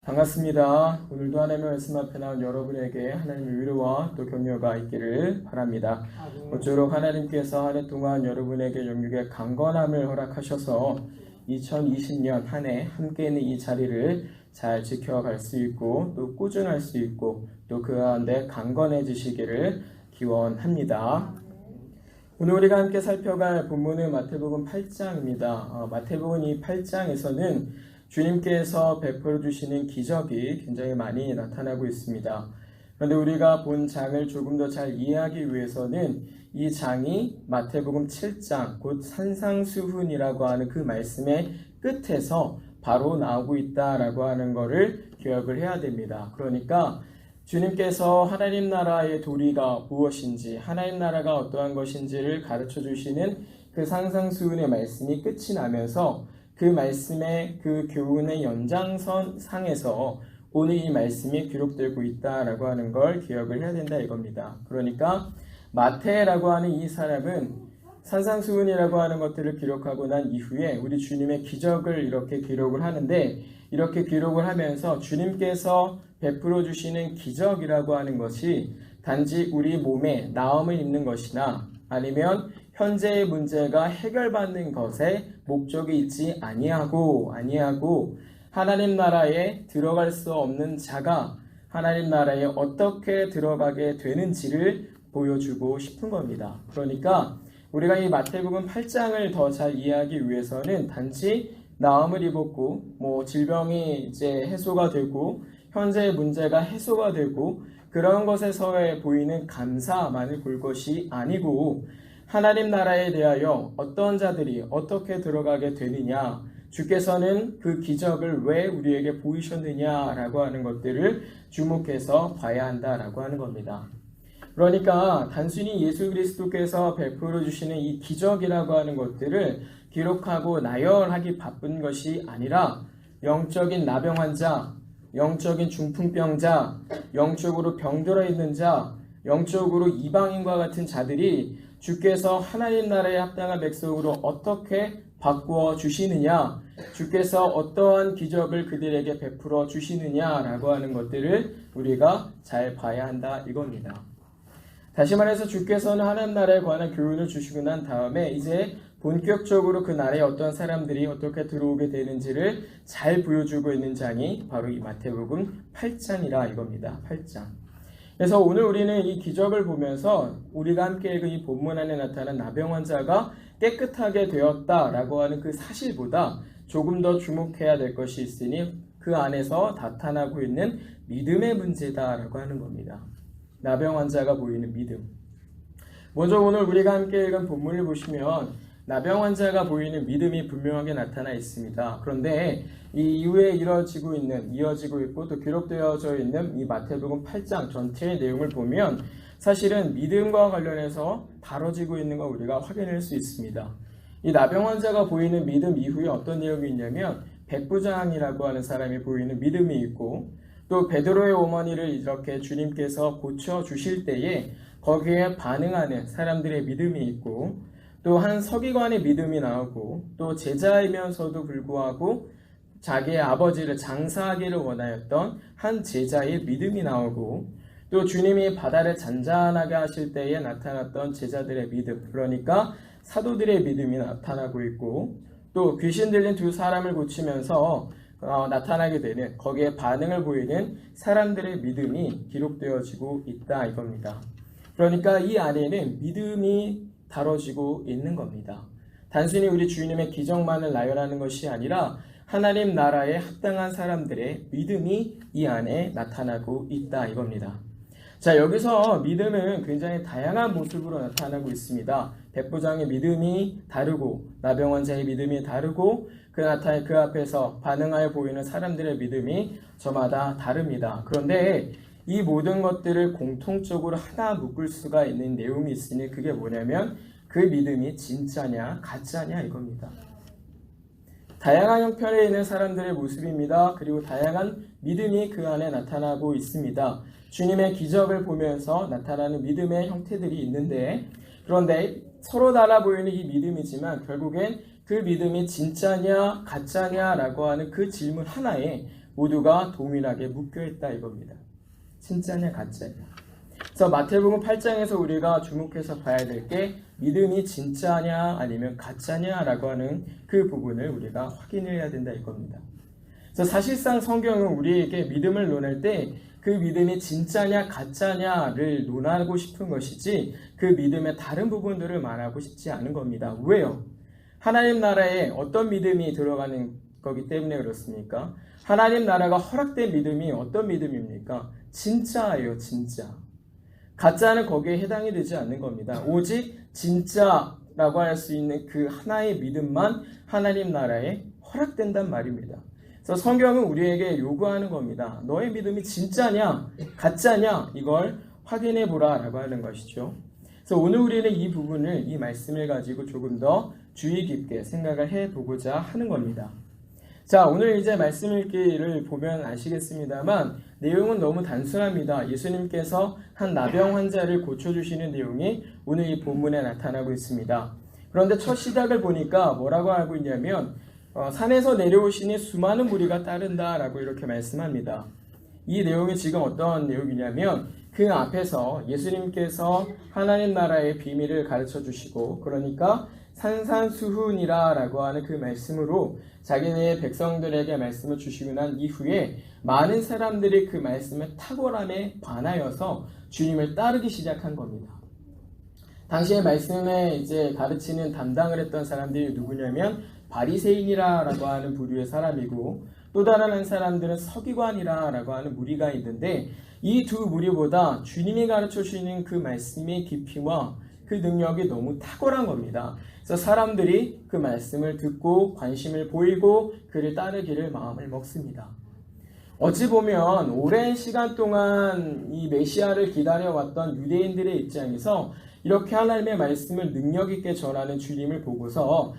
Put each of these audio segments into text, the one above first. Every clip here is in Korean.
반갑습니다. 오늘도 하나님의 말씀 앞에 나온 여러분에게 하나님의 위로와 또 격려가 있기를 바랍니다. 모쪼록 하나님께서 한 해 동안 여러분에게 영육의 강건함을 허락하셔서 2020년 한 해 함께 있는 이 자리를 잘 지켜갈 수 있고 또 꾸준할 수 있고 또 그 가운데 강건해지시기를 기원합니다. 오늘 우리가 함께 살펴갈 본문은 마태복음 8장입니다. 마태복음 이 8장에서는 주님께서 베풀어 주시는 기적이 굉장히 많이 나타나고 있습니다. 그런데 우리가 본 장을 조금 더 잘 이해하기 위해서는 이 장이 마태복음 7장 곧 산상수훈이라고 하는 그 말씀의 끝에서 바로 나오고 있다라고 하는 것을 기억을 해야 됩니다. 그러니까 주님께서 하나님 나라의 도리가 무엇인지, 하나님 나라가 어떠한 것인지를 가르쳐 주시는 그 산상수훈의 말씀이 끝이 나면서 그 말씀의 그 교훈의 연장선 상에서 오늘 이 말씀이 기록되고 있다라고 하는 걸 기억을 해야 된다 이겁니다. 그러니까 마태라고 하는 이 사람은 산상수훈이라고 하는 것들을 기록하고 난 이후에 우리 주님의 기적을 이렇게 기록을 하는데, 이렇게 기록을 하면서 주님께서 베풀어 주시는 기적이라고 하는 것이 단지 우리 몸에 나음을 입는 것이나 아니면 현재의 문제가 해결받는 것에 목적이 있지 아니하고 하나님 나라에 들어갈 수 없는 자가 하나님 나라에 어떻게 들어가게 되는지를 보여주고 싶은 겁니다. 그러니까 우리가 이 마태복음 8장을 더 잘 이해하기 위해서는 단지 나음을 입었고 질병이 이제 해소가 되고 현재의 문제가 해소가 되고 그런 것에서의 보이는 감사만을 볼 것이 아니고 하나님 나라에 대하여 어떤 자들이 어떻게 들어가게 되느냐, 주께서는 그 기적을 왜 우리에게 보이셨느냐라고 하는 것들을 주목해서 봐야 한다라고 하는 겁니다. 그러니까 단순히 예수 그리스도께서 베풀어 주시는 이 기적이라고 하는 것들을 기록하고 나열하기 바쁜 것이 아니라 영적인 나병 환자, 영적인 중풍병자, 영적으로 병들어 있는 자, 영적으로 이방인과 같은 자들이 주께서 하나님 나라에 합당한 백성으로 어떻게 바꾸어 주시느냐, 주께서 어떠한 기적을 그들에게 베풀어 주시느냐라고 하는 것들을 우리가 잘 봐야 한다 이겁니다. 다시 말해서 주께서는 하나님 나라에 관한 교훈을 주시고 난 다음에 이제 본격적으로 그 나라에 어떤 사람들이 어떻게 들어오게 되는지를 잘 보여주고 있는 장이 바로 이 마태복음 8장이라 이겁니다. 8장. 그래서 오늘 우리는 이 기적을 보면서 우리가 함께 읽은 이 본문 안에 나타난 나병 환자가 깨끗하게 되었다라고 하는 그 사실보다 조금 더 주목해야 될 것이 있으니 그 안에서 나타나고 있는 믿음의 문제다라고 하는 겁니다. 나병 환자가 보이는 믿음. 먼저 오늘 우리가 함께 읽은 본문을 보시면 나병 환자가 보이는 믿음이 분명하게 나타나 있습니다. 그런데 이 이후에 이어지고 있고 또 기록되어져 있는 이 마태복음 8장 전체의 내용을 보면 사실은 믿음과 관련해서 다뤄지고 있는 걸 우리가 확인할 수 있습니다. 이 나병 환자가 보이는 믿음 이후에 어떤 내용이 있냐면 백부장이라고 하는 사람이 보이는 믿음이 있고, 또 베드로의 어머니를 이렇게 주님께서 고쳐주실 때에 거기에 반응하는 사람들의 믿음이 있고, 또 한 서기관의 믿음이 나오고, 또 제자이면서도 불구하고 자기의 아버지를 장사하기를 원하였던 한 제자의 믿음이 나오고, 또 주님이 바다를 잔잔하게 하실 때에 나타났던 제자들의 믿음, 그러니까 사도들의 믿음이 나타나고 있고, 또 귀신 들린 두 사람을 고치면서 나타나게 되는 거기에 반응을 보이는 사람들의 믿음이 기록되어지고 있다 이겁니다. 그러니까 이 안에는 믿음이 다뤄지고 있는 겁니다. 단순히 우리 주님의 기적만을 나열하는 것이 아니라 하나님 나라에 합당한 사람들의 믿음이 이 안에 나타나고 있다 이겁니다. 자, 여기서 믿음은 굉장히 다양한 모습으로 나타나고 있습니다. 백부장의 믿음이 다르고 나병 환자의 믿음이 다르고 그 앞에서 반응하여 보이는 사람들의 믿음이 저마다 다릅니다. 그런데 이 모든 것들을 공통적으로 하나 묶을 수가 있는 내용이 있으니 그게 뭐냐면 그 믿음이 진짜냐 가짜냐 이겁니다. 다양한 형편에 있는 사람들의 모습입니다. 그리고 다양한 믿음이 그 안에 나타나고 있습니다. 주님의 기적을 보면서 나타나는 믿음의 형태들이 있는데, 그런데 서로 달라 보이는 이 믿음이지만 결국엔 그 믿음이 진짜냐 가짜냐라고 하는 그 질문 하나에 모두가 동일하게 묶여있다 이겁니다. 진짜냐 가짜냐. 그래서 마태복음 8장에서 우리가 주목해서 봐야 될 게 믿음이 진짜냐 아니면 가짜냐라고 하는 그 부분을 우리가 확인해야 된다 이겁니다. 그래서 사실상 성경은 우리에게 믿음을 논할 때 그 믿음이 진짜냐 가짜냐를 논하고 싶은 것이지 그 믿음의 다른 부분들을 말하고 싶지 않은 겁니다. 왜요? 하나님 나라에 어떤 믿음이 들어가는 거기 때문에 그렇습니까? 하나님 나라가 허락된 믿음이 어떤 믿음입니까? 진짜예요, 진짜. 가짜는 거기에 해당이 되지 않는 겁니다. 오직 진짜라고 할 수 있는 그 하나의 믿음만 하나님 나라에 허락된단 말입니다. 그래서 성경은 우리에게 요구하는 겁니다. 너의 믿음이 진짜냐, 가짜냐 이걸 확인해 보라라고 하는 것이죠. 그래서 오늘 우리는 이 부분을, 이 말씀을 가지고 조금 더 주의 깊게 생각을 해보고자 하는 겁니다. 자, 오늘 이제 말씀 읽기를 보면 아시겠습니다만 내용은 너무 단순합니다. 예수님께서 한 나병 환자를 고쳐주시는 내용이 오늘 이 본문에 나타나고 있습니다. 그런데 첫 시작을 보니까 뭐라고 하고 있냐면 산에서 내려오시니 수많은 무리가 따른다라고 이렇게 말씀합니다. 이 내용이 지금 어떤 내용이냐면 그 앞에서 예수님께서 하나님 나라의 비밀을 가르쳐 주시고 그러니까 산산수훈이라고 하는 그 말씀으로 자기네 백성들에게 말씀을 주시고 난 이후에 많은 사람들이 그 말씀의 탁월함에 반하여서 주님을 따르기 시작한 겁니다. 당시에 말씀에 이제 가르치는 담당을 했던 사람들이 누구냐면 바리새인이라고 하는 부류의 사람이고 또 다른 한 사람들은 서기관이라고 하는 무리가 있는데 이 두 무리보다 주님이 가르쳐 주시는 그 말씀의 깊이와 그 능력이 너무 탁월한 겁니다. 그래서 사람들이 그 말씀을 듣고 관심을 보이고 그를 따르기를 마음을 먹습니다. 어찌 보면 오랜 시간 동안 이 메시아를 기다려왔던 유대인들의 입장에서 이렇게 하나님의 말씀을 능력 있게 전하는 주님을 보고서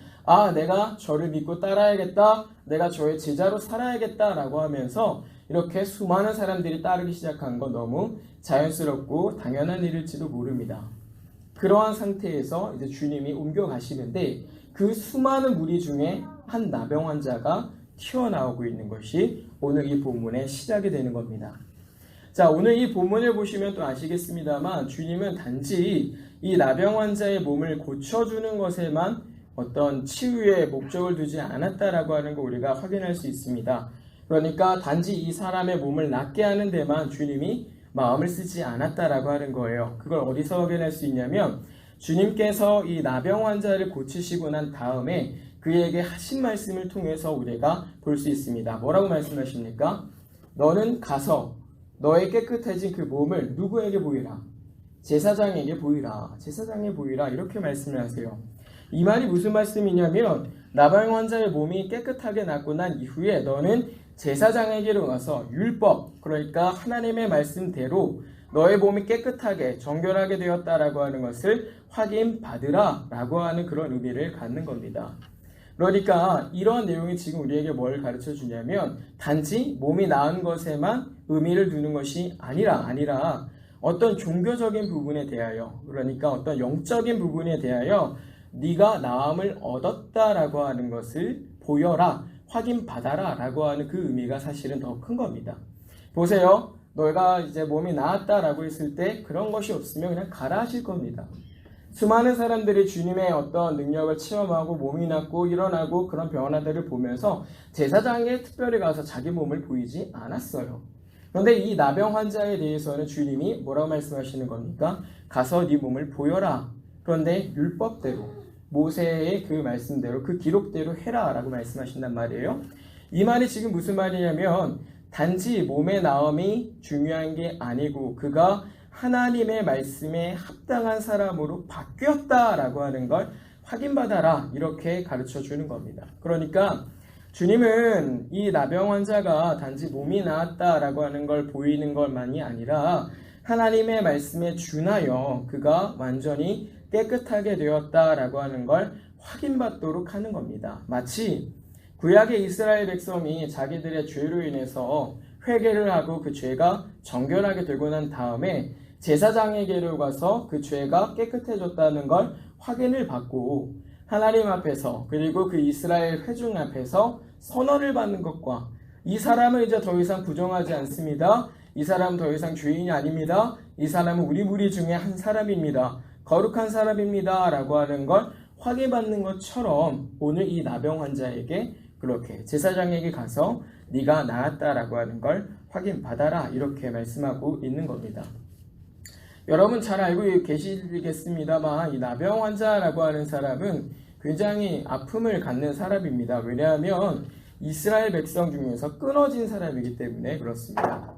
내가 저를 믿고 따라야겠다, 내가 저의 제자로 살아야겠다라고 하면서 이렇게 수많은 사람들이 따르기 시작한 건 너무 자연스럽고 당연한 일일지도 모릅니다. 그러한 상태에서 이제 주님이 옮겨가시는데 그 수많은 무리 중에 한 나병 환자가 튀어나오고 있는 것이 오늘 이 본문의 시작이 되는 겁니다. 자, 오늘 이 본문을 보시면 또 아시겠습니다만 주님은 단지 이 나병 환자의 몸을 고쳐주는 것에만 어떤 치유의 목적을 두지 않았다라고 하는 거 우리가 확인할 수 있습니다. 그러니까 단지 이 사람의 몸을 낫게 하는 데만 주님이 마음을 쓰지 않았다라고 하는 거예요. 그걸 어디서 확인할 수 있냐면 주님께서 이 나병 환자를 고치시고 난 다음에 그에게 하신 말씀을 통해서 우리가 볼 수 있습니다. 뭐라고 말씀하십니까? 너는 가서 너의 깨끗해진 그 몸을 누구에게 보이라? 제사장에게 보이라. 제사장에 보이라. 이렇게 말씀을 하세요. 이 말이 무슨 말씀이냐면 나병 환자의 몸이 깨끗하게 낫고 난 이후에 너는 제사장에게로 가서 율법, 그러니까 하나님의 말씀대로 너의 몸이 깨끗하게 정결하게 되었다라고 하는 것을 확인받으라 라고 하는 그런 의미를 갖는 겁니다. 그러니까 이런 내용이 지금 우리에게 뭘 가르쳐 주냐면 단지 몸이 나은 것에만 의미를 두는 것이 아니라 어떤 종교적인 부분에 대하여, 그러니까 어떤 영적인 부분에 대하여 네가 나음을 얻었다라고 하는 것을 보여라, 확인받아라 라고 하는 그 의미가 사실은 더 큰 겁니다. 보세요. 너가 이제 몸이 나았다라고 했을 때 그런 것이 없으면 그냥 가라 하실 겁니다. 수많은 사람들이 주님의 어떤 능력을 체험하고 몸이 낫고 일어나고 그런 변화들을 보면서 제사장에 특별히 가서 자기 몸을 보이지 않았어요. 그런데 이 나병 환자에 대해서는 주님이 뭐라고 말씀하시는 겁니까? 가서 네 몸을 보여라. 그런데 율법대로, 모세의 그 말씀대로, 그 기록대로 해라 라고 말씀하신단 말이에요. 이 말이 지금 무슨 말이냐면 단지 몸의 나음이 중요한 게 아니고 그가 하나님의 말씀에 합당한 사람으로 바뀌었다라고 하는 걸 확인받아라, 이렇게 가르쳐 주는 겁니다. 그러니까 주님은 이 나병 환자가 단지 몸이 나았다라고 하는 걸 보이는 것만이 아니라 하나님의 말씀에 준하여 그가 완전히 깨끗하게 되었다라고 하는 걸 확인받도록 하는 겁니다. 마치 구약의 이스라엘 백성이 자기들의 죄로 인해서 회개를 하고 그 죄가 정결하게 되고 난 다음에 제사장에게로 가서 그 죄가 깨끗해졌다는 걸 확인을 받고 하나님 앞에서 그리고 그 이스라엘 회중 앞에서 선언을 받는 것과 이 사람은 이제 더 이상 부정하지 않습니다. 이 사람은 더 이상 죄인이 아닙니다. 이 사람은 우리 무리 중에 한 사람입니다. 거룩한 사람입니다. 라고 하는 걸 확인받는 것처럼 오늘 이 나병 환자에게 그렇게 제사장에게 가서 네가 나았다라고 하는 걸 확인받아라 이렇게 말씀하고 있는 겁니다. 여러분 잘 알고 계시겠습니다만 이 나병 환자라고 하는 사람은 굉장히 아픔을 갖는 사람입니다. 왜냐하면 이스라엘 백성 중에서 끊어진 사람이기 때문에 그렇습니다.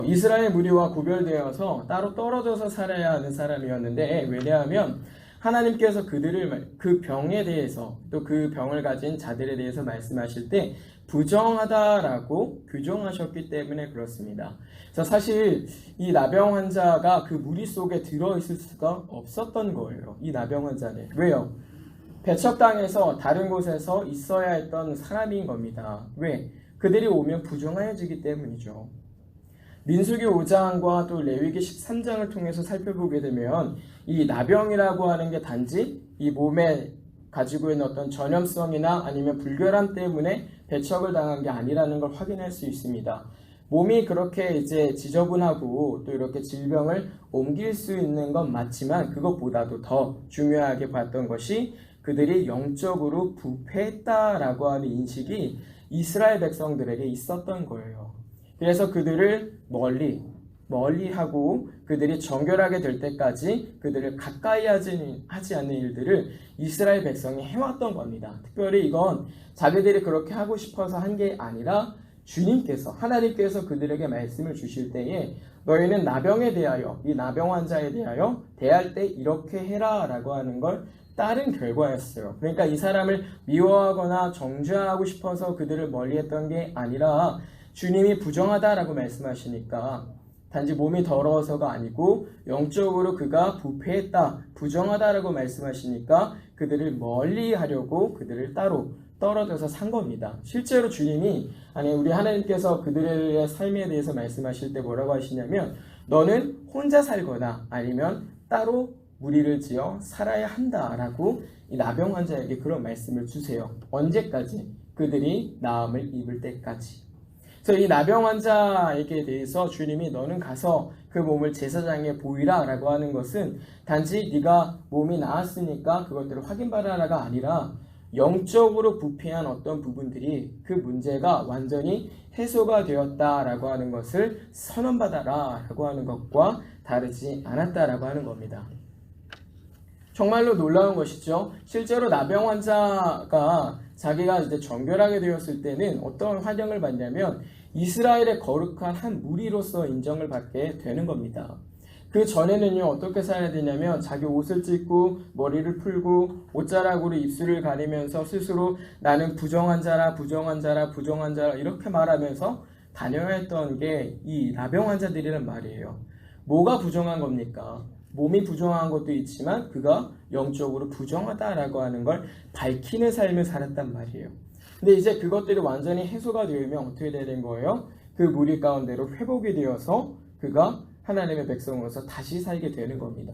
이스라엘 무리와 구별되어서 따로 떨어져서 살아야 하는 사람이었는데 왜냐하면 하나님께서 그들을 그 병에 대해서 또 그 병을 가진 자들에 대해서 말씀하실 때 부정하다라고 규정하셨기 때문에 그렇습니다. 그래서 사실 이 나병 환자가 그 무리 속에 들어있을 수가 없었던 거예요. 이 나병 환자는. 왜요? 배척당해서 다른 곳에서 있어야 했던 사람인 겁니다. 왜? 그들이 오면 부정하여지기 때문이죠. 민수기 5장과 또 레위기 13장을 통해서 살펴보게 되면 이 나병이라고 하는 게 단지 이 몸에 가지고 있는 어떤 전염성이나 아니면 불결함 때문에 배척을 당한 게 아니라는 걸 확인할 수 있습니다. 몸이 그렇게 이제 지저분하고 또 이렇게 질병을 옮길 수 있는 건 맞지만 그것보다도 더 중요하게 봤던 것이 그들이 영적으로 부패했다라고 하는 인식이 이스라엘 백성들에게 있었던 거예요. 그래서 그들을 멀리하고 그들이 정결하게 될 때까지 그들을 가까이 하지 않는 일들을 이스라엘 백성이 해왔던 겁니다. 특별히 이건 자기들이 그렇게 하고 싶어서 한 게 아니라 주님께서 하나님께서 그들에게 말씀을 주실 때에 너희는 나병에 대하여 이 나병 환자에 대하여 대할 때 이렇게 해라 라고 하는 걸 따른 결과였어요. 그러니까 이 사람을 미워하거나 정죄하고 싶어서 그들을 멀리했던 게 아니라 주님이 부정하다라고 말씀하시니까 단지 몸이 더러워서가 아니고 영적으로 그가 부패했다, 부정하다라고 말씀하시니까 그들을 멀리하려고 그들을 따로 떨어져서 산 겁니다. 실제로 주님이 우리 하나님께서 그들의 삶에 대해서 말씀하실 때 뭐라고 하시냐면 너는 혼자 살거나 아니면 따로 무리를 지어 살아야 한다라고 이 나병 환자에게 그런 말씀을 주세요. 언제까지? 그들이 나음을 입을 때까지. 그래서 이 나병 환자에게 대해서 주님이 너는 가서 그 몸을 제사장에 보이라 라고 하는 것은 단지 네가 몸이 나았으니까 그것들을 확인받아라가 아니라 영적으로 부패한 어떤 부분들이 그 문제가 완전히 해소가 되었다라고 하는 것을 선언받아라 라고 하는 것과 다르지 않았다라고 하는 겁니다. 정말로 놀라운 것이죠. 실제로 나병 환자가 자기가 이제 정결하게 되었을 때는 어떤 환영을 받냐면 이스라엘의 거룩한 한 무리로서 인정을 받게 되는 겁니다. 그 전에는요 어떻게 살아야 되냐면 자기 옷을 찢고 머리를 풀고 옷자락으로 입술을 가리면서 스스로 나는 부정한 자라 이렇게 말하면서 다녀야 했던 게 이 나병 환자들이란 말이에요. 뭐가 부정한 겁니까? 몸이 부정한 것도 있지만 그가 영적으로 부정하다라고 하는 걸 밝히는 삶을 살았단 말이에요. 근데 이제 그것들이 완전히 해소가 되면 어떻게 되는 거예요? 그 무리 가운데로 회복이 되어서 그가 하나님의 백성으로서 다시 살게 되는 겁니다.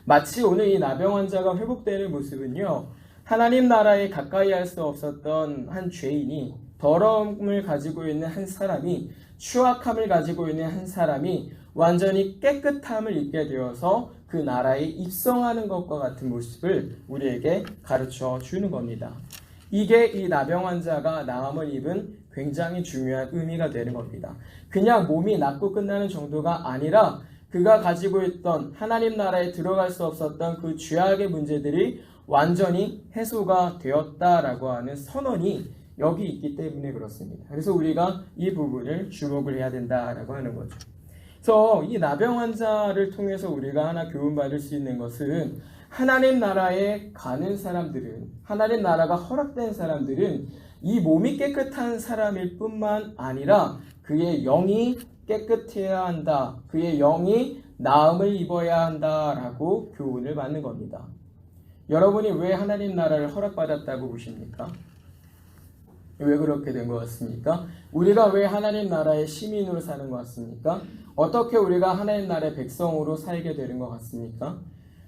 마치 오늘 이 나병 환자가 회복되는 모습은요. 하나님 나라에 가까이 할 수 없었던 한 죄인이 더러움을 가지고 있는 한 사람이 추악함을 가지고 있는 한 사람이 완전히 깨끗함을 입게 되어서 그 나라에 입성하는 것과 같은 모습을 우리에게 가르쳐 주는 겁니다. 이게 이 나병 환자가 나음을 입은 굉장히 중요한 의미가 되는 겁니다. 그냥 몸이 낫고 끝나는 정도가 아니라 그가 가지고 있던 하나님 나라에 들어갈 수 없었던 그 죄악의 문제들이 완전히 해소가 되었다라고 하는 선언이 여기 있기 때문에 그렇습니다. 그래서 우리가 이 부분을 주목을 해야 된다라고 하는 거죠. 그래서 이 나병 환자를 통해서 우리가 하나 교훈받을 수 있는 것은 하나님 나라에 가는 사람들은 하나님 나라가 허락된 사람들은 이 몸이 깨끗한 사람일 뿐만 아니라 그의 영이 깨끗해야 한다. 그의 영이 나음을 입어야 한다라고 교훈을 받는 겁니다. 여러분이 왜 하나님 나라를 허락받았다고 보십니까? 왜 그렇게 된 것 같습니까? 우리가 왜 하나님 나라의 시민으로 사는 것 같습니까? 어떻게 우리가 하나님 나라의 백성으로 살게 되는 것 같습니까?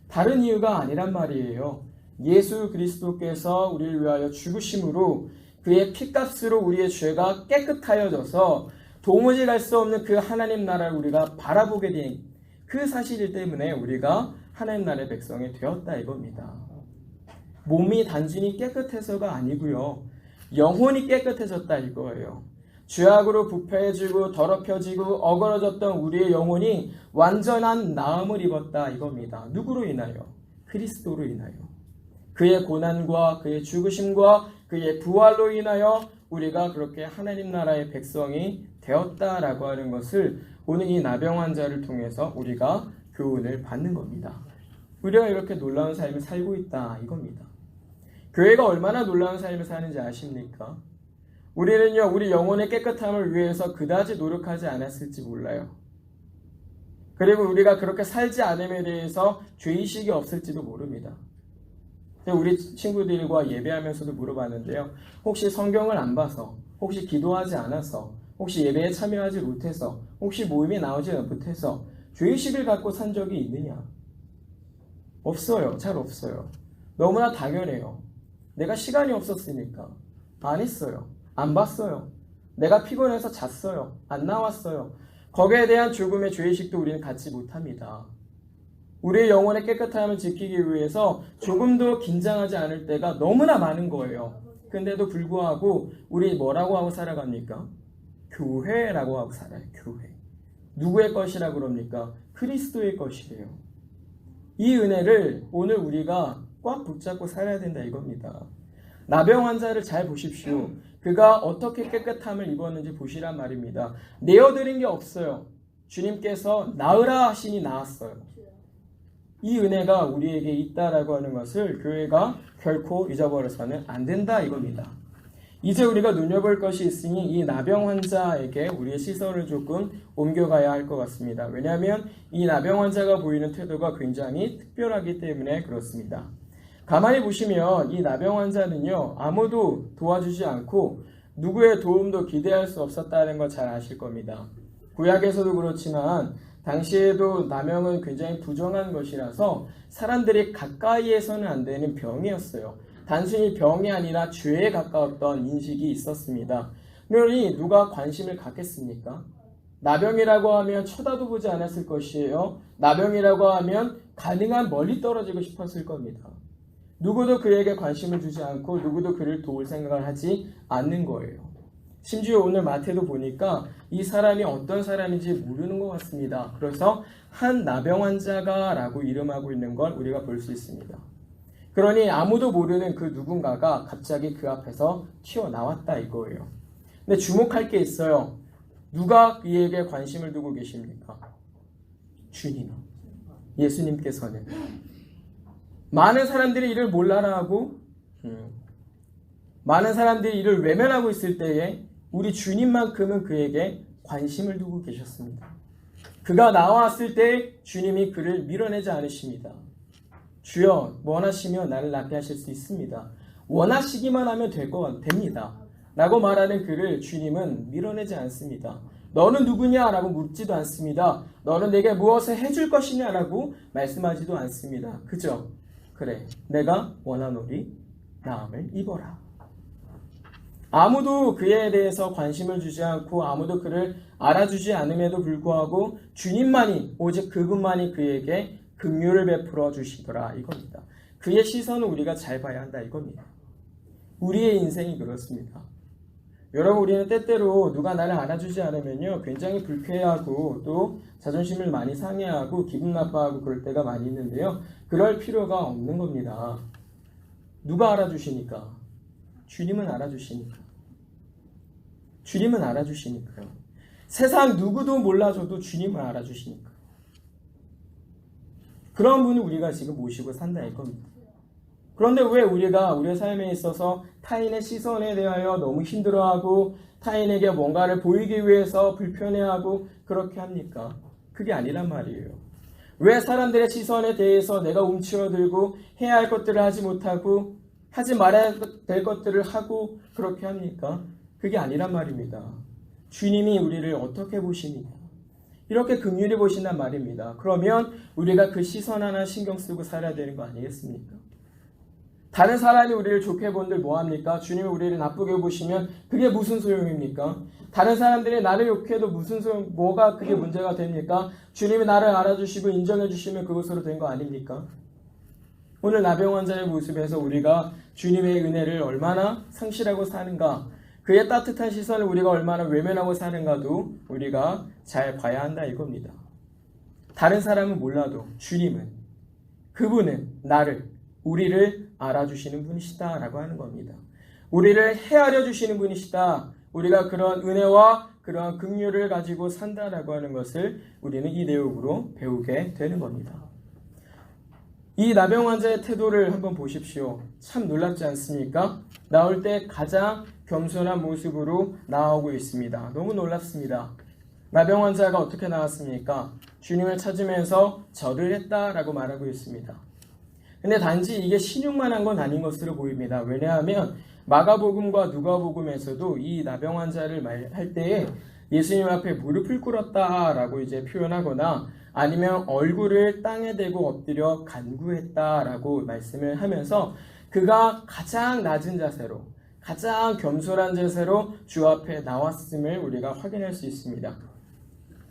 다른 이유가 아니란 말이에요. 예수 그리스도께서 우리를 위하여 죽으심으로 그의 피값으로 우리의 죄가 깨끗하여져서 도무지 갈 수 없는 그 하나님 나라를 우리가 바라보게 된 그 사실 때문에 우리가 하나님 나라의 백성이 되었다 이겁니다. 몸이 단순히 깨끗해서가 아니고요. 영혼이 깨끗해졌다 이거예요. 죄악으로 부패해지고 더럽혀지고 어그러졌던 우리의 영혼이 완전한 나음을 입었다 이겁니다. 누구로 인하여? 그리스도로 인하여. 그의 고난과 그의 죽으심과 그의 부활로 인하여 우리가 그렇게 하나님 나라의 백성이 되었다라고 하는 것을 오늘 이 나병 환자를 통해서 우리가 교훈을 받는 겁니다. 우리가 이렇게 놀라운 삶을 살고 있다 이겁니다. 교회가 얼마나 놀라운 삶을 사는지 아십니까? 우리는요, 우리 영혼의 깨끗함을 위해서 그다지 노력하지 않았을지 몰라요. 그리고 우리가 그렇게 살지 않음에 대해서 죄의식이 없을지도 모릅니다. 우리 친구들과 예배하면서도 물어봤는데요. 혹시 성경을 안 봐서, 혹시 기도하지 않아서, 혹시 예배에 참여하지 못해서, 혹시 모임에 나오지 못해서 죄의식을 갖고 산 적이 있느냐? 없어요. 잘 없어요. 너무나 당연해요. 내가 시간이 없었으니까 안 했어요. 안 봤어요. 내가 피곤해서 잤어요. 안 나왔어요. 거기에 대한 조금의 죄의식도 우리는 갖지 못합니다. 우리의 영혼의 깨끗함을 지키기 위해서 조금도 긴장하지 않을 때가 너무나 많은 거예요. 근데도 불구하고 우리 뭐라고 하고 살아갑니까? 교회라고 하고 살아요. 교회. 누구의 것이라고 그럽니까? 그리스도의 것이래요. 이 은혜를 오늘 우리가 꽉 붙잡고 살아야 된다 이겁니다. 나병 환자를 잘 보십시오. 그가 어떻게 깨끗함을 입었는지 보시란 말입니다. 내어드린 게 없어요. 주님께서 나으라 하시니 나았어요. 이 은혜가 우리에게 있다라고 하는 것을 교회가 결코 잊어버려서는 안 된다 이겁니다. 이제 우리가 눈여볼 것이 있으니 이 나병 환자에게 우리의 시선을 조금 옮겨가야 할 것 같습니다. 왜냐하면 이 나병 환자가 보이는 태도가 굉장히 특별하기 때문에 그렇습니다. 가만히 보시면 이 나병 환자는요, 아무도 도와주지 않고 누구의 도움도 기대할 수 없었다는 걸 잘 아실 겁니다. 구약에서도 그렇지만 당시에도 나병은 굉장히 부정한 것이라서 사람들이 가까이에서는 안 되는 병이었어요. 단순히 병이 아니라 죄에 가까웠던 인식이 있었습니다. 그러니 누가 관심을 갖겠습니까? 나병이라고 하면 쳐다도 보지 않았을 것이에요. 나병이라고 하면 가능한 멀리 떨어지고 싶었을 겁니다. 누구도 그에게 관심을 주지 않고 누구도 그를 도울 생각을 하지 않는 거예요. 심지어 오늘 마태도 보니까 이 사람이 어떤 사람인지 모르는 것 같습니다. 그래서 한 나병 환자가 라고 이름하고 있는 걸 우리가 볼 수 있습니다. 그러니 아무도 모르는 그 누군가가 갑자기 그 앞에서 튀어나왔다 이거예요. 근데 주목할 게 있어요. 누가 이에게 관심을 두고 계십니까? 주님. 예수님께서는. 많은 사람들이 이를 몰라라 하고 많은 사람들이 이를 외면하고 있을 때에 우리 주님만큼은 그에게 관심을 두고 계셨습니다. 그가 나왔을 때 주님이 그를 밀어내지 않으십니다. 주여 원하시면 나를 낫게 하실 수 있습니다. 원하시기만 하면 됩니다. 라고 말하는 그를 주님은 밀어내지 않습니다. 너는 누구냐? 라고 묻지도 않습니다. 너는 내게 무엇을 해줄 것이냐? 라고 말씀하지도 않습니다. 그죠? 그래, 내가 원하노니 나음을 입어라. 아무도 그에 대해서 관심을 주지 않고 아무도 그를 알아주지 않음에도 불구하고 주님만이, 오직 그분만이 그에게 긍휼을 베풀어 주시더라 이겁니다. 그의 시선을 우리가 잘 봐야 한다 이겁니다. 우리의 인생이 그렇습니다. 여러분, 우리는 때때로 누가 나를 알아주지 않으면요 굉장히 불쾌하고 또 자존심을 많이 상해하고 기분 나빠하고 그럴 때가 많이 있는데요. 그럴 필요가 없는 겁니다. 누가 알아주시니까? 주님은 알아주시니까. 주님은 알아주시니까요. 세상 누구도 몰라줘도 주님은 알아주시니까. 그런 분을 우리가 지금 모시고 산다 이겁니다. 그런데 왜 우리가 우리의 삶에 있어서 타인의 시선에 대하여 너무 힘들어하고 타인에게 뭔가를 보이기 위해서 불편해하고 그렇게 합니까? 그게 아니란 말이에요. 왜 사람들의 시선에 대해서 내가 움츠러들고 해야 할 것들을 하지 못하고 하지 말아야 될 것들을 하고 그렇게 합니까? 그게 아니란 말입니다. 주님이 우리를 어떻게 보십니까? 이렇게 긍휼히 보신단 말입니다. 그러면 우리가 그 시선 하나 신경 쓰고 살아야 되는 거 아니겠습니까? 다른 사람이 우리를 좋게 본들 뭐합니까? 주님이 우리를 나쁘게 보시면 그게 무슨 소용입니까? 다른 사람들이 나를 욕해도 무슨 소용, 뭐가 그게 문제가 됩니까? 주님이 나를 알아주시고 인정해 주시면 그것으로 된 거 아닙니까? 오늘 나병 환자의 모습에서 우리가 주님의 은혜를 얼마나 상실하고 사는가, 그의 따뜻한 시선을 우리가 얼마나 외면하고 사는가도 우리가 잘 봐야 한다 이겁니다. 다른 사람은 몰라도 주님은, 그분은 나를, 우리를 알아주시는 분이시다라고 하는 겁니다. 우리를 헤아려 주시는 분이시다. 우리가 그런 은혜와 그러한 긍휼을 가지고 산다라고 하는 것을 우리는 이 내용으로 배우게 되는 겁니다. 이 나병 환자의 태도를 한번 보십시오. 참 놀랍지 않습니까? 나올 때 가장 겸손한 모습으로 나오고 있습니다. 너무 놀랍습니다. 나병 환자가 어떻게 나왔습니까? 주님을 찾으면서 절을 했다라고 말하고 있습니다. 근데 단지 이게 신용만 한 건 아닌 것으로 보입니다. 왜냐하면 마가복음과 누가복음에서도 이 나병 환자를 말할 때에 예수님 앞에 무릎을 꿇었다라고 이제 표현하거나 아니면 얼굴을 땅에 대고 엎드려 간구했다라고 말씀을 하면서 그가 가장 낮은 자세로, 가장 겸손한 자세로 주 앞에 나왔음을 우리가 확인할 수 있습니다.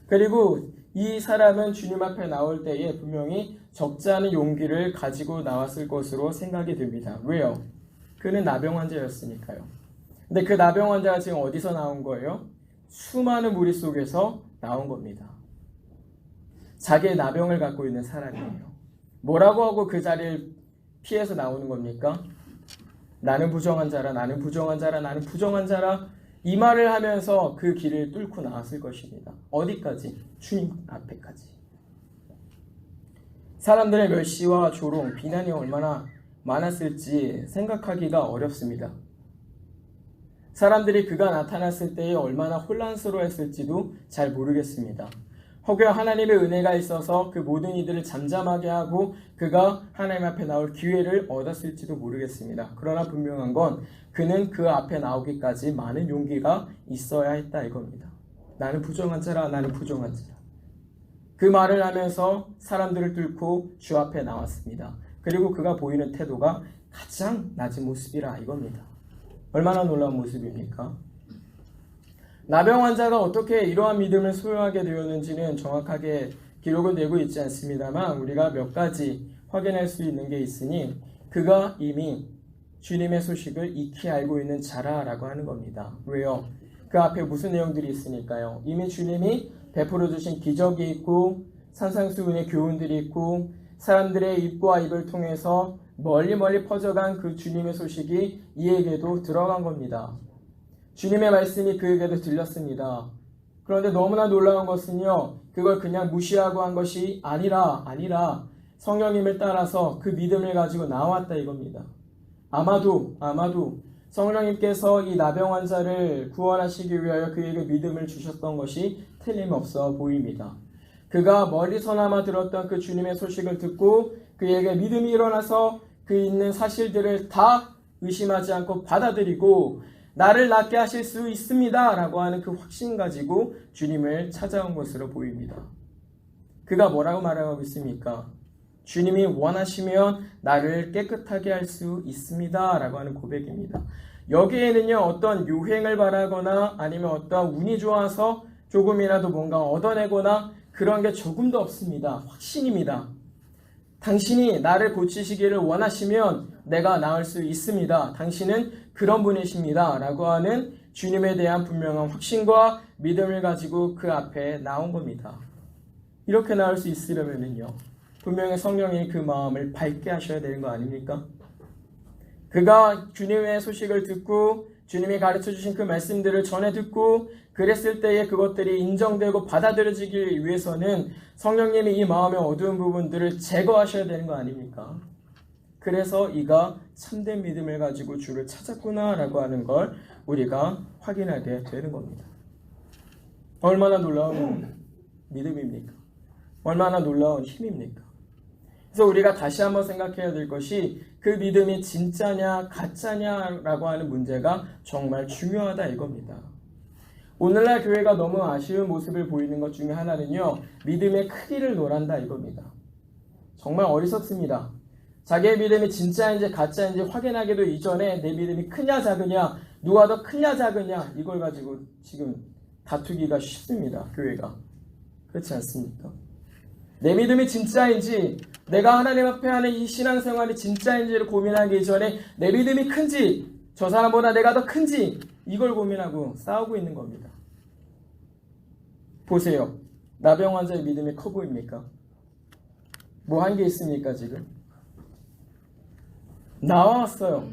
그리고 이 사람은 주님 앞에 나올 때에 분명히 적지 않은 용기를 가지고 나왔을 것으로 생각이 듭니다. 왜요? 그는 나병 환자였으니까요. 근데 그 나병 환자가 지금 어디서 나온 거예요? 수많은 무리 속에서 나온 겁니다. 자기의 나병을 갖고 있는 사람이에요. 뭐라고 하고 그 자리를 피해서 나오는 겁니까? 나는 부정한 자라, 나는 부정한 자라, 나는 부정한 자라, 이 말을 하면서 그 길을 뚫고 나왔을 것입니다. 어디까지? 주님 앞에까지. 사람들의 멸시와 조롱, 비난이 얼마나 많았을지 생각하기가 어렵습니다. 사람들이 그가 나타났을 때에 얼마나 혼란스러워했을지도 잘 모르겠습니다. 혹여 하나님의 은혜가 있어서 그 모든 이들을 잠잠하게 하고 그가 하나님 앞에 나올 기회를 얻었을지도 모르겠습니다. 그러나 분명한 건 그는 그 앞에 나오기까지 많은 용기가 있어야 했다 이겁니다. 나는 부정한 자라, 나는 부정한 자라. 그 말을 하면서 사람들을 뚫고 주 앞에 나왔습니다. 그리고 그가 보이는 태도가 가장 낮은 모습이라 이겁니다. 얼마나 놀라운 모습입니까? 나병 환자가 어떻게 이러한 믿음을 소유하게 되었는지는 정확하게 기록은 되고 있지 않습니다만 우리가 몇 가지 확인할 수 있는 게 있으니 그가 이미 주님의 소식을 익히 알고 있는 자라라고 하는 겁니다. 왜요? 그 앞에 무슨 내용들이 있으니까요. 이미 주님이 베풀어 주신 기적이 있고 산상수훈의 교훈들이 있고 사람들의 입과 입을 통해서 멀리 퍼져간 그 주님의 소식이 이에게도 들어간 겁니다. 주님의 말씀이 그에게도 들렸습니다. 그런데 너무나 놀라운 것은요, 그걸 그냥 무시하고 한 것이 아니라 성령님을 따라서 그 믿음을 가지고 나왔다 이겁니다. 아마도 성령님께서 이 나병 환자를 구원하시기 위하여 그에게 믿음을 주셨던 것이 틀림없어 보입니다. 그가 멀리서나마 들었던 그 주님의 소식을 듣고 그에게 믿음이 일어나서 그 있는 사실들을 다 의심하지 않고 받아들이고 나를 낫게 하실 수 있습니다 라고 하는 그 확신 가지고 주님을 찾아온 것으로 보입니다. 그가 뭐라고 말하고 있습니까? 주님이 원하시면 나를 깨끗하게 할 수 있습니다 라고 하는 고백입니다. 여기에는요 어떤 유행을 바라거나 아니면 어떤 운이 좋아서 조금이라도 뭔가 얻어내거나 그런 게 조금도 없습니다. 확신입니다. 당신이 나를 고치시기를 원하시면 내가 나을 수 있습니다. 당신은 그런 분이십니다. 라고 하는 주님에 대한 분명한 확신과 믿음을 가지고 그 앞에 나온 겁니다. 이렇게 나올 수 있으려면요. 분명히 성령이 그 마음을 밝게 하셔야 되는 거 아닙니까? 그가 주님의 소식을 듣고 주님이 가르쳐 주신 그 말씀들을 전해 듣고 그랬을 때에 그것들이 인정되고 받아들여지기 위해서는 성령님이 이 마음의 어두운 부분들을 제거하셔야 되는 거 아닙니까? 그래서 이가 참된 믿음을 가지고 주를 찾았구나 라고 하는 걸 우리가 확인하게 되는 겁니다. 얼마나 놀라운 믿음입니까? 얼마나 놀라운 힘입니까? 그래서 우리가 다시 한번 생각해야 될 것이 그 믿음이 진짜냐 가짜냐라고 하는 문제가 정말 중요하다 이겁니다. 오늘날 교회가 너무 아쉬운 모습을 보이는 것 중에 하나는요. 믿음의 크기를 논한다 이겁니다. 정말 어리석습니다. 자기의 믿음이 진짜인지 가짜인지 확인하기도 이전에 내 믿음이 크냐 작으냐, 누가 더 크냐 작으냐, 이걸 가지고 지금 다투기가 쉽습니다. 교회가. 그렇지 않습니까? 내 믿음이 진짜인지, 내가 하나님 앞에 하는 이 신앙생활이 진짜인지를 고민하기 이전에 내 믿음이 큰지, 저 사람보다 내가 더 큰지, 이걸 고민하고 싸우고 있는 겁니다. 보세요. 나병 환자의 믿음이 커 보입니까? 뭐 한 게 있습니까 지금? 나와왔어요.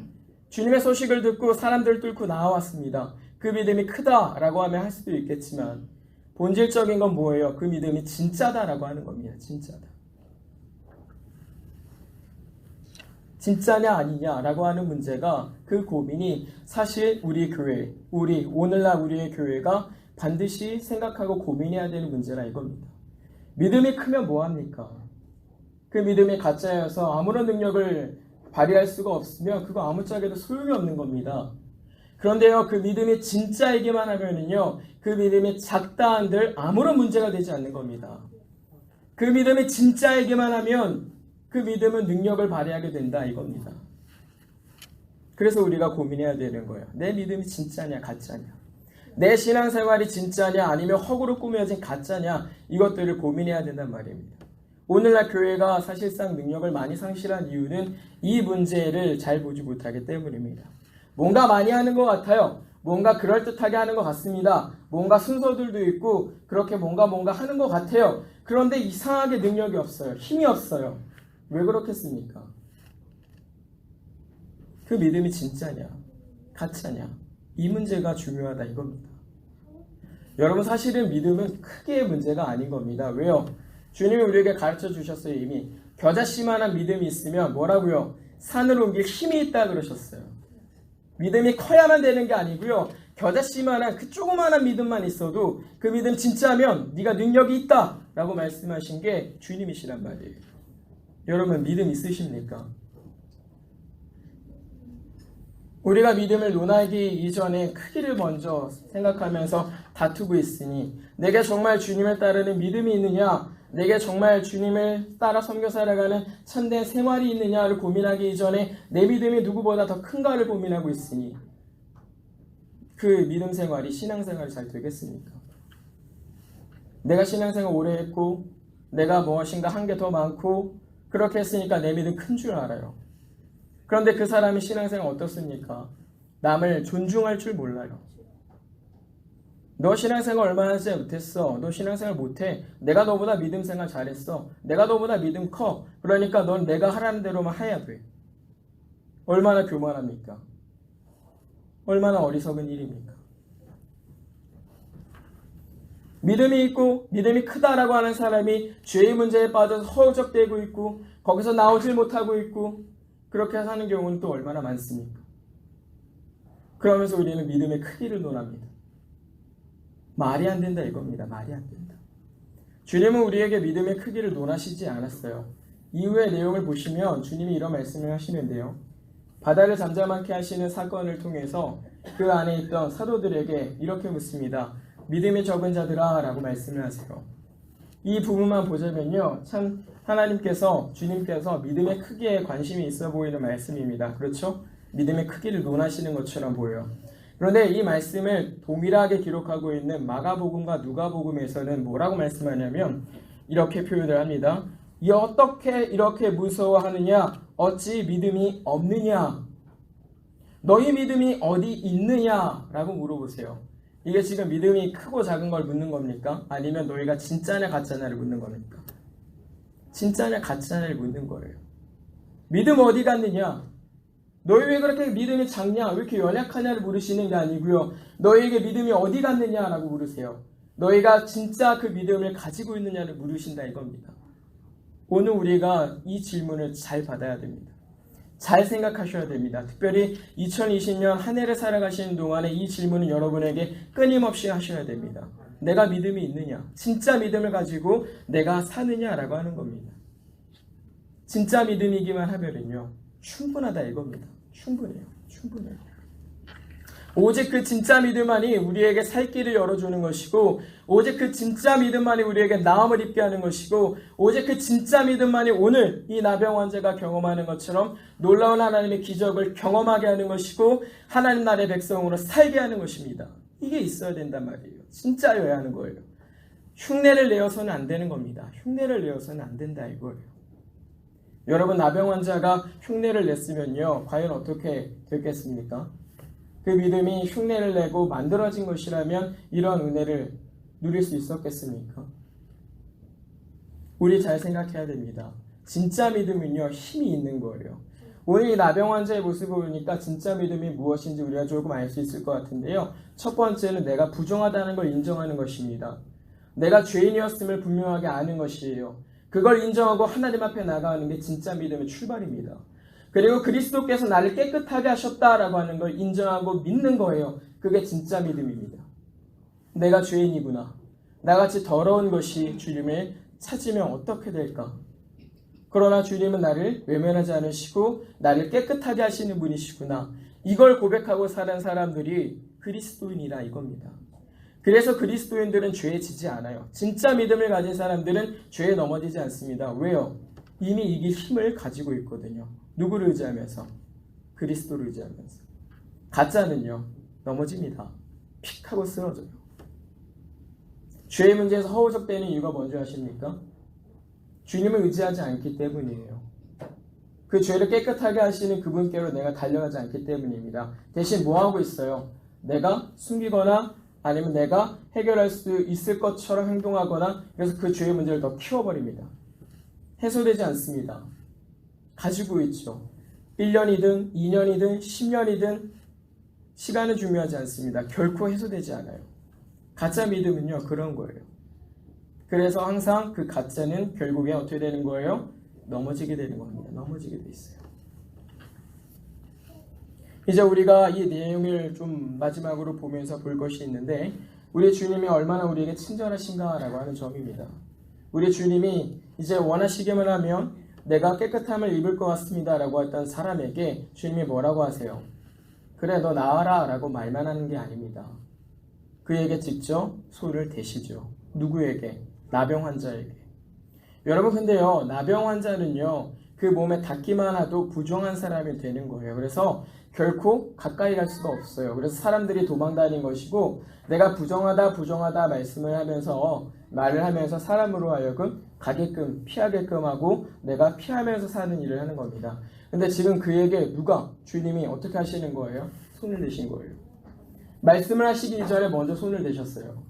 주님의 소식을 듣고 사람들 뚫고 나와왔습니다. 그 믿음이 크다라고 하면 할 수도 있겠지만 본질적인 건 뭐예요? 그 믿음이 진짜다라고 하는 겁니다. 진짜다. 진짜냐 아니냐라고 하는 문제가, 그 고민이 사실 우리 교회, 오늘날 우리의 교회가 반드시 생각하고 고민해야 되는 문제라 이겁니다. 믿음이 크면 뭐합니까? 그 믿음이 가짜여서 아무런 능력을 발휘할 수가 없으면 그거 아무짝에도 소용이 없는 겁니다. 그런데요, 그 믿음이 진짜이기만 하면은요, 그 믿음이 작다 한들 아무런 문제가 되지 않는 겁니다. 그 믿음이 진짜이기만 하면 그 믿음은 능력을 발휘하게 된다 이겁니다. 그래서 우리가 고민해야 되는 거예요. 내 믿음이 진짜냐 가짜냐, 내 신앙생활이 진짜냐 아니면 허구로 꾸며진 가짜냐, 이것들을 고민해야 된단 말입니다. 오늘날 교회가 사실상 능력을 많이 상실한 이유는 이 문제를 잘 보지 못하기 때문입니다. 뭔가 많이 하는 것 같아요. 뭔가 그럴듯하게 하는 것 같습니다. 뭔가 순서들도 있고 그렇게 뭔가 하는 것 같아요. 그런데 이상하게 능력이 없어요. 힘이 없어요. 왜 그렇겠습니까? 그 믿음이 진짜냐 가짜냐, 이 문제가 중요하다 이겁니다. 여러분, 사실은 믿음은 크게 문제가 아닌 겁니다. 왜요? 주님이 우리에게 가르쳐 주셨어요. 이미 겨자씨만한 믿음이 있으면 뭐라고요? 산을 옮길 힘이 있다 그러셨어요. 믿음이 커야만 되는 게 아니고요, 겨자씨만한 그 조그마한 믿음만 있어도 그 믿음 진짜면 네가 능력이 있다 라고 말씀하신 게 주님이시란 말이에요. 여러분, 믿음 있으십니까? 우리가 믿음을 논하기 이전에 크기를 먼저 생각하면서 다투고 있으니, 내게 정말 주님을 따르는 믿음이 있느냐, 내게 정말 주님을 따라 섬겨 살아가는 참된 생활이 있느냐를 고민하기 이전에 내 믿음이 누구보다 더 큰가를 고민하고 있으니 그 믿음 생활이 신앙생활이 잘 되겠습니까? 내가 신앙생활 오래 했고 내가 무엇인가 한 게 더 많고 그렇게 했으니까 내 믿음 큰 줄 알아요. 그런데 그 사람이 신앙생활 어떻습니까? 남을 존중할 줄 몰라요. 너 신앙생활 얼마나 하지 못했어? 너 신앙생활 못해? 내가 너보다 믿음생활 잘했어. 내가 너보다 믿음 커. 그러니까 넌 내가 하라는 대로만 해야 돼. 얼마나 교만합니까? 얼마나 어리석은 일입니까? 믿음이 있고 믿음이 크다라고 하는 사람이 죄의 문제에 빠져서 허우적대고 있고 거기서 나오질 못하고 있고 그렇게 사는 경우는 또 얼마나 많습니까? 그러면서 우리는 믿음의 크기를 논합니다. 말이 안 된다 이겁니다. 말이 안 된다. 주님은 우리에게 믿음의 크기를 논하시지 않았어요. 이후의 내용을 보시면 주님이 이런 말씀을 하시는데요. 바다를 잠잠하게 하시는 사건을 통해서 그 안에 있던 사도들에게 이렇게 묻습니다. 믿음이 적은 자들아 라고 말씀을 하세요. 이 부분만 보자면요, 참 하나님께서, 주님께서 믿음의 크기에 관심이 있어 보이는 말씀입니다. 그렇죠? 믿음의 크기를 논하시는 것처럼 보여요. 그런데 이 말씀을 동일하게 기록하고 있는 마가복음과 누가복음에서는 뭐라고 말씀하냐면 이렇게 표현을 합니다. 어떻게 이렇게 무서워하느냐? 어찌 믿음이 없느냐? 너희 믿음이 어디 있느냐? 라고 물어보세요. 이게 지금 믿음이 크고 작은 걸 묻는 겁니까? 아니면 너희가 진짜냐 가짜냐를 묻는 겁니까? 진짜냐 가짜냐를 묻는 거예요. 믿음 어디 갔느냐? 너희 왜 그렇게 믿음이 작냐? 왜 이렇게 연약하냐를 물으시는 게 아니고요. 너희에게 믿음이 어디 갔느냐라고 물으세요. 너희가 진짜 그 믿음을 가지고 있느냐를 물으신다 이겁니다. 오늘 우리가 이 질문을 잘 받아야 됩니다. 잘 생각하셔야 됩니다. 특별히 2020년 한 해를 살아가시는 동안에 이 질문은 여러분에게 끊임없이 하셔야 됩니다. 내가 믿음이 있느냐? 진짜 믿음을 가지고 내가 사느냐라고 하는 겁니다. 진짜 믿음이기만 하면은요, 충분하다 이겁니다. 충분해요. 충분해요. 오직 그 진짜 믿음만이 우리에게 살 길을 열어주는 것이고, 오직 그 진짜 믿음만이 우리에게 나음을 입게 하는 것이고, 오직 그 진짜 믿음만이 오늘 이 나병 환자가 경험하는 것처럼 놀라운 하나님의 기적을 경험하게 하는 것이고, 하나님 나라의 백성으로 살게 하는 것입니다. 이게 있어야 된단 말이에요. 진짜여야 하는 거예요. 흉내를 내어서는 안 되는 겁니다. 흉내를 내어서는 안 된다 이거예요. 여러분, 나병 환자가 흉내를 냈으면요, 과연 어떻게 됐겠습니까? 그 믿음이 흉내를 내고 만들어진 것이라면 이런 은혜를 누릴 수 있었겠습니까? 우리 잘 생각해야 됩니다. 진짜 믿음은요, 힘이 있는 거예요. 오늘 이 나병 환자의 모습을 보니까 진짜 믿음이 무엇인지 우리가 조금 알 수 있을 것 같은데요. 첫 번째는 내가 부정하다는 걸 인정하는 것입니다. 내가 죄인이었음을 분명하게 아는 것이에요. 그걸 인정하고 하나님 앞에 나가는 게 진짜 믿음의 출발입니다. 그리고 그리스도께서 나를 깨끗하게 하셨다라고 하는 걸 인정하고 믿는 거예요. 그게 진짜 믿음입니다. 내가 죄인이구나. 나같이 더러운 것이 주님을 찾으면 어떻게 될까? 그러나 주님은 나를 외면하지 않으시고 나를 깨끗하게 하시는 분이시구나. 이걸 고백하고 사는 사람들이 그리스도인이라 이겁니다. 그래서 그리스도인들은 죄에 지지 않아요. 진짜 믿음을 가진 사람들은 죄에 넘어지지 않습니다. 왜요? 이미 이길 힘을 가지고 있거든요. 누구를 의지하면서? 그리스도를 의지하면서. 가짜는요, 넘어집니다. 픽 하고 쓰러져요. 죄의 문제에서 허우적대는 이유가 뭔지 아십니까? 주님을 의지하지 않기 때문이에요. 그 죄를 깨끗하게 하시는 그분께로 내가 달려가지 않기 때문입니다. 대신 뭐 하고 있어요? 내가 숨기거나 아니면 내가 해결할 수 있을 것처럼 행동하거나, 그래서 그 죄의 문제를 더 키워버립니다. 해소되지 않습니다. 가지고 있죠. 1년이든 2년이든 10년이든 시간은 중요하지 않습니다. 결코 해소되지 않아요. 가짜 믿음은요, 그런 거예요. 그래서 항상 그 가짜는 결국에 어떻게 되는 거예요? 넘어지게 되는 겁니다. 넘어지게 돼 있어요. 이제 우리가 이 내용을 좀 마지막으로 보면서 볼 것이 있는데, 우리 주님이 얼마나 우리에게 친절하신가라고 하는 점입니다. 우리 주님이 이제 원하시기만 하면 내가 깨끗함을 입을 것 같습니다 라고 했던 사람에게 주님이 뭐라고 하세요? 그래, 너 나와라 라고 말만 하는 게 아닙니다. 그에게 직접 손을 대시죠. 누구에게? 나병 환자에게. 여러분, 근데요, 나병 환자는요, 그 몸에 닿기만 해도 부정한 사람이 되는 거예요. 그래서 결코 가까이 갈 수가 없어요. 그래서 사람들이 도망다니는 것이고, 내가 부정하다 말을 하면서 사람으로 하여금 가게끔 피하게끔 하고 내가 피하면서 사는 일을 하는 겁니다. 근데 지금 그에게 누가, 주님이 어떻게 하시는 거예요? 손을 대신 거예요. 말씀을 하시기 이전에 먼저 손을 대셨어요.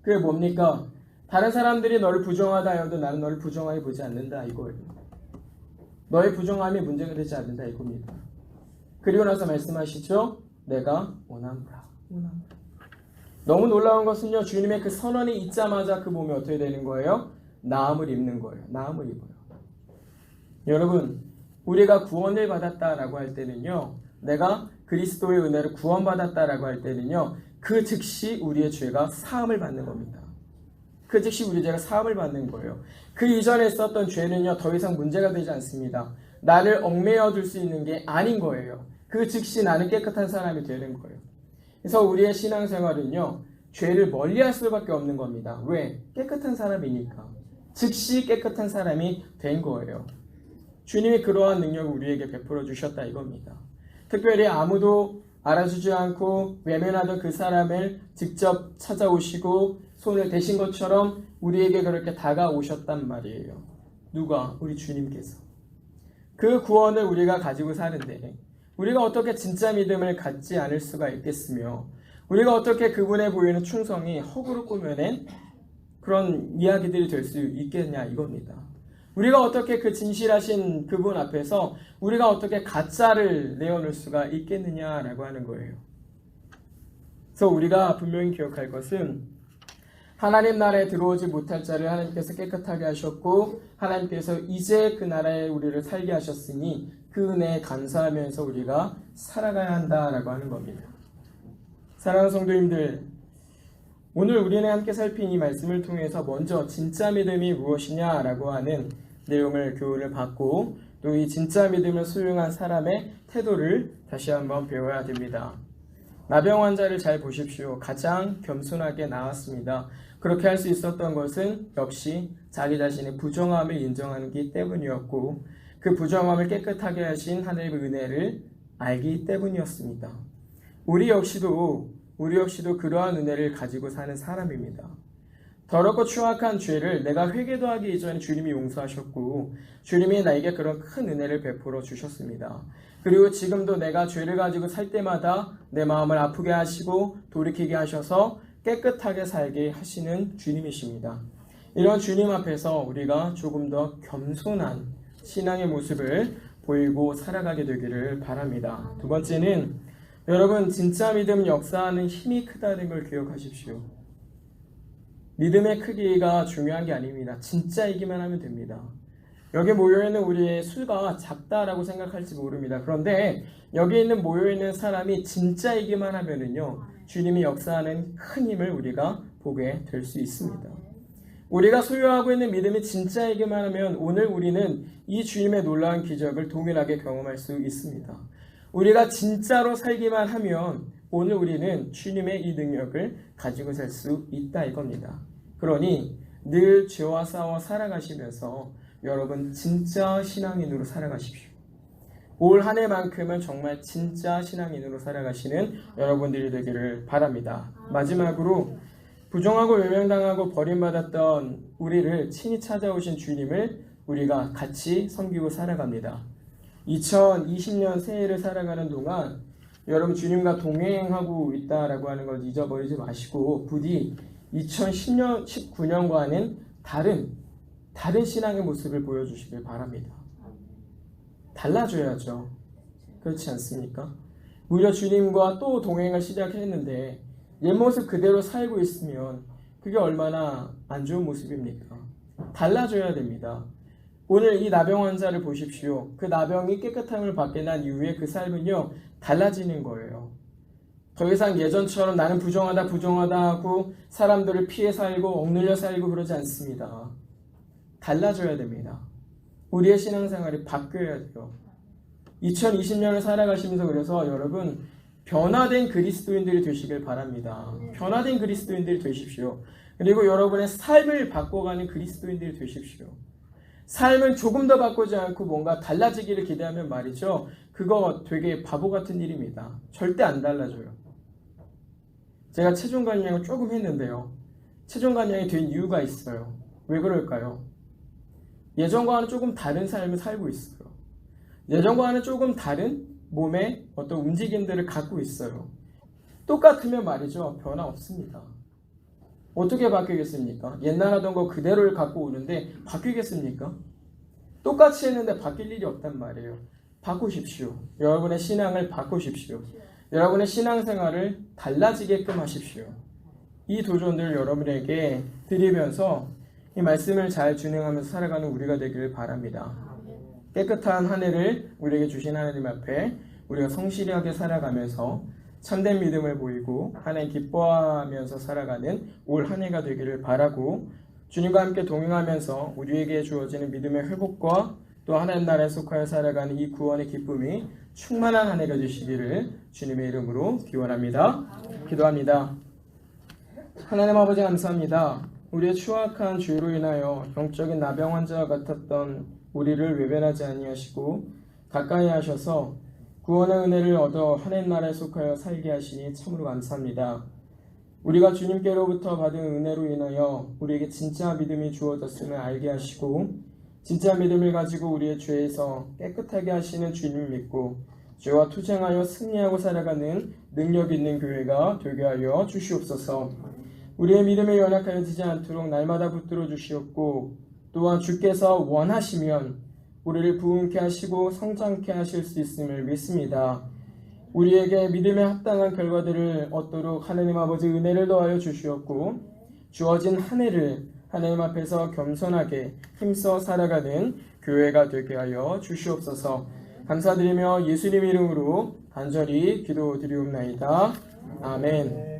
그게 뭡니까? 다른 사람들이 너를 부정하다 해도 나는 너를 부정하게 보지 않는다 이거예요. 너의 부정함이 문제가 되지 않는다 이겁니다. 그리고 나서 말씀하시죠. 내가 원하노라. 너무 놀라운 것은요, 주님의 그 선언이 있자마자 그 몸이 어떻게 되는 거예요? 나음을 입는 거예요. 나음을 입어요. 여러분, 우리가 구원을 받았다라고 할 때는요, 내가 그리스도의 은혜를 구원받았다라고 할 때는요, 그 즉시 우리의 죄가 사함을 받는 겁니다. 그 즉시 우리 죄가 사함을 받는 거예요. 그 이전에 있었던 죄는요, 더 이상 문제가 되지 않습니다. 나를 얽매여 둘 수 있는 게 아닌 거예요. 그 즉시 나는 깨끗한 사람이 되는 거예요. 그래서 우리의 신앙생활은요, 죄를 멀리할 수밖에 없는 겁니다. 왜? 깨끗한 사람이니까. 즉시 깨끗한 사람이 된 거예요. 주님이 그러한 능력을 우리에게 베풀어 주셨다 이겁니다. 특별히 아무도 알아주지 않고 외면하던 그 사람을 직접 찾아오시고 손을 대신 것처럼 우리에게 그렇게 다가오셨단 말이에요. 누가? 우리 주님께서. 그 구원을 우리가 가지고 사는데 우리가 어떻게 진짜 믿음을 갖지 않을 수가 있겠으며, 우리가 어떻게 그분에 보이는 충성이 허구로 꾸며낸 그런 이야기들이 될 수 있겠냐 이겁니다. 우리가 어떻게 그 진실하신 그분 앞에서 우리가 어떻게 가짜를 내어놓을 수가 있겠느냐라고 하는 거예요. 그래서 우리가 분명히 기억할 것은, 하나님 나라에 들어오지 못할 자를 하나님께서 깨끗하게 하셨고, 하나님께서 이제 그 나라에 우리를 살게 하셨으니 그 은혜에 감사하면서 우리가 살아가야 한다라고 하는 겁니다. 사랑하는 성도님들, 오늘 우리는 함께 살핀 이 말씀을 통해서 먼저 진짜 믿음이 무엇이냐라고 하는 내용을 교훈을 받고, 또 이 진짜 믿음을 수용한 사람의 태도를 다시 한번 배워야 됩니다. 나병 환자를 잘 보십시오. 가장 겸손하게 나왔습니다. 그렇게 할 수 있었던 것은 역시 자기 자신의 부정함을 인정하기 때문이었고 그 부정함을 깨끗하게 하신 하나님의 은혜를 알기 때문이었습니다. 우리 역시도 그러한 은혜를 가지고 사는 사람입니다. 더럽고 추악한 죄를 내가 회개도 하기 이전에 주님이 용서하셨고 주님이 나에게 그런 큰 은혜를 베풀어 주셨습니다. 그리고 지금도 내가 죄를 가지고 살 때마다 내 마음을 아프게 하시고 돌이키게 하셔서 깨끗하게 살게 하시는 주님이십니다. 이런 주님 앞에서 우리가 조금 더 겸손한 신앙의 모습을 보이고 살아가게 되기를 바랍니다. 두 번째는 여러분, 진짜 믿음 역사하는 힘이 크다는 걸 기억하십시오. 믿음의 크기가 중요한 게 아닙니다. 진짜이기만 하면 됩니다. 여기 모여있는 우리의 수가 작다라고 생각할지 모릅니다. 그런데 여기 있는 모여있는 사람이 진짜이기만 하면은요, 주님이 역사하는 큰 힘을 우리가 보게 될 수 있습니다. 우리가 소유하고 있는 믿음이 진짜이기만 하면 오늘 우리는 이 주님의 놀라운 기적을 동일하게 경험할 수 있습니다. 우리가 진짜로 살기만 하면 오늘 우리는 주님의 이 능력을 가지고 살 수 있다 이겁니다. 그러니 늘 죄와 싸워 살아가시면서 여러분 진짜 신앙인으로 살아가십시오. 올 한 해만큼은 정말 진짜 신앙인으로 살아가시는 여러분들이 되기를 바랍니다. 마지막으로 부정하고 외면당하고 버림받았던 우리를 친히 찾아오신 주님을 우리가 같이 섬기고 살아갑니다. 2020년 새해를 살아가는 동안 여러분 주님과 동행하고 있다라고 하는 걸 잊어버리지 마시고 부디 2010년, 19년과는 다른 신앙의 모습을 보여주시길 바랍니다. 달라져야죠. 그렇지 않습니까? 무려 주님과 또 동행을 시작했는데 옛 모습 그대로 살고 있으면 그게 얼마나 안 좋은 모습입니까? 달라져야 됩니다. 오늘 이 나병 환자를 보십시오. 그 나병이 깨끗함을 받게 난 이후에 그 삶은요 달라지는 거예요. 더 이상 예전처럼 나는 부정하다 하고 사람들을 피해 살고 억눌려 살고 그러지 않습니다. 달라져야 됩니다. 우리의 신앙생활이 바뀌어야 돼요. 2020년을 살아가시면서 그래서 여러분 변화된 그리스도인들이 되시길 바랍니다. 변화된 그리스도인들이 되십시오. 그리고 여러분의 삶을 바꿔가는 그리스도인들이 되십시오. 삶을 조금 더 바꾸지 않고 뭔가 달라지기를 기대하면 말이죠. 그거 되게 바보 같은 일입니다. 절대 안 달라져요. 제가 체중 감량을 조금 했는데요. 체중 감량이 된 이유가 있어요. 왜 그럴까요? 예전과는 조금 다른 삶을 살고 있어요. 예전과는 조금 다른 몸의 어떤 움직임들을 갖고 있어요. 똑같으면 말이죠. 변화 없습니다. 어떻게 바뀌겠습니까? 옛날 하던 거 그대로를 갖고 오는데 바뀌겠습니까? 똑같이 했는데 바뀔 일이 없단 말이에요. 바꾸십시오. 여러분의 신앙을 바꾸십시오. 여러분의 신앙생활을 달라지게끔 하십시오. 이 도전들을 여러분에게 드리면서 이 말씀을 잘 준행하면서 살아가는 우리가 되기를 바랍니다. 깨끗한 한 해를 우리에게 주신 하나님 앞에 우리가 성실하게 살아가면서 참된 믿음을 보이고 하나님 기뻐하면서 살아가는 올 한 해가 되기를 바라고 주님과 함께 동행하면서 우리에게 주어지는 믿음의 회복과 또 하나님 나라에 속하여 살아가는 이 구원의 기쁨이 충만한 한 해가 되시기를 주님의 이름으로 기원합니다. 기도합니다. 하나님 아버지 감사합니다. 우리의 추악한 죄로 인하여 영적인 나병 환자와 같았던 우리를 외면하지 아니하시고 가까이 하셔서 구원의 은혜를 얻어 하나님 나라에 속하여 살게 하시니 참으로 감사합니다. 우리가 주님께로부터 받은 은혜로 인하여 우리에게 진짜 믿음이 주어졌음을 알게 하시고 진짜 믿음을 가지고 우리의 죄에서 깨끗하게 하시는 주님을 믿고 죄와 투쟁하여 승리하고 살아가는 능력 있는 교회가 되게 하여 주시옵소서. 우리의 믿음에 연약하여지지 않도록 날마다 붙들어 주시옵고 또한 주께서 원하시면 우리를 부흥케 하시고 성장케 하실 수 있음을 믿습니다. 우리에게 믿음에 합당한 결과들을 얻도록 하나님 아버지 은혜를 더하여 주시옵고 주어진 한 해를 하나님 앞에서 겸손하게 힘써 살아가는 교회가 되게 하여 주시옵소서. 감사드리며 예수님 이름으로 간절히 기도드리옵나이다. 아멘.